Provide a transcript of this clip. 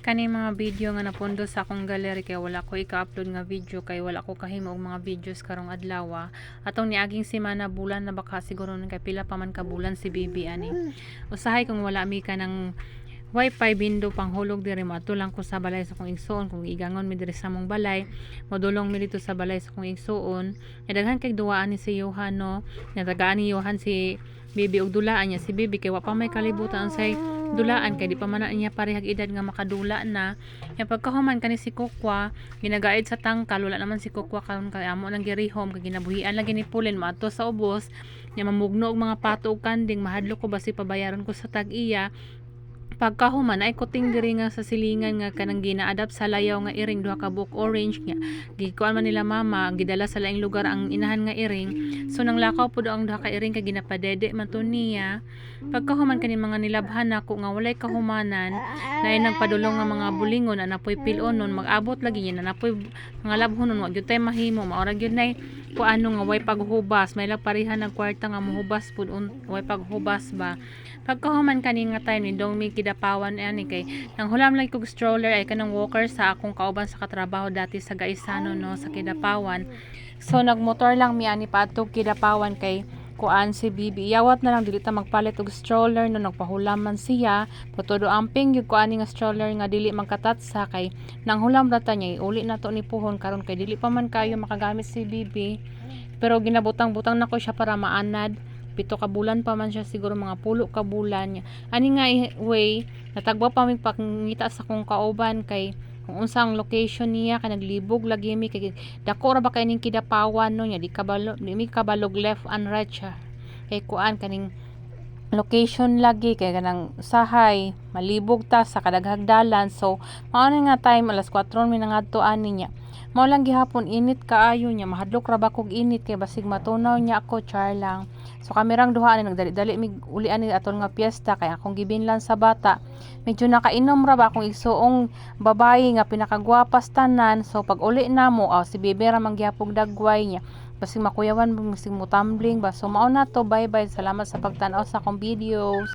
kani mga video nga napundo sa akong gallery kay wala ko ika-upload nga video kay wala ko kahimo og mga videos karong adlaw. Atong niaging semana bulan na baka siguro nun kay pila pa man ka bulan si Bibi ani. Usahay kung wala mi ka ng wifi bindo panghulog diri mato lang ko sa balay sa kong igsoon kung igangon mi diri sa mong balay modulong mi dito sa balay sa kong igsoon. Daghan kay duwaan ni si Johan no. Natagaan ni Johan si Bibi og dulaan niya si Bibi kay wa pa may kalibutan say dulaan kay di pa man na niya parehag edad nga makadula na. Yang pagkahuman kani si Kukwa ginagaid sa tangkal wala naman si Kukwa karon kay amo nang girihom kay ginabuhian lagi ni Pulin maato sa ubos nya mamugno og mga pato ug kanding mahadlo ko basi pabayaron ko sa tag-iya. Pagkahuman ay kuting diri nga sa silingan nga kanang gina-adapt sa layaw nga iring duha ka buok orange nga gikuan man nila mama gidala sa laing lugar ang inahan nga iring. So nang lakaw pud ang duha ka iring kay ginapadede man to niya. Pagkahuman kani mga nilabhan nako nga walay kahumanan na nagpadulong nga mga bulingon na napoy pilonon mag-abot lagi niya na napoy mga labhonon wa gyud tay mahimo maura gyud nay kuano nga way paghubas may lang pareha ng kwarta nga mohubas pud way paghubas ba. Pagkahuman kani nga time ni dong mi kidapawan ani kay nang hulam lang kog stroller ay kanang walker sa akong kauban sa katrabaho dati sa Gaisano no sa Kidapawan. So nagmotor lang mi ani paadtog Kidapawan kay kuan si Bibi yawat na lang dili ta magpalit og stroller no nagpahulam man siya putudo amping gyud kuani nga stroller nga dili magkatatsa kay nang hulam rata niya uli na to ni puhon karon kay dili pa man kayo makagamit si Bibi pero ginabutang-butang nako siya para maanad. 7 ka bulan pa man siya siguro mga 10 ka bulan niya. Ani nga way natagba pa mi pangita sa kong kauban kay kung unsang location niya kay naglibog lagi mi kay dako ra ba kay ning Kidapawan no nya di mi kabalog left and right siya. Kay kuan kaning location lagi kay kanang sahay malibog ta sa kadaghagdalan so mao nga time alas 4 mi nangadto ani niya. Mao lang gihapon init kaayo niya mahadlok ra ba kog init kay basig matunaw niya ako char lang. So kamerang duha ani nagdali-dali mig uli ani atol nga piyesta kay akong gibinlan sa bata. Medyo nakainom ra ba akong igsuong babayi nga pinakagwapas tanan. So pag uli namo si Bebe ra mangyapog dagway niya. Basig makuyawan basig mo tumbling ba. So mao na to bye bye salamat sa pagtan-aw sa akong videos.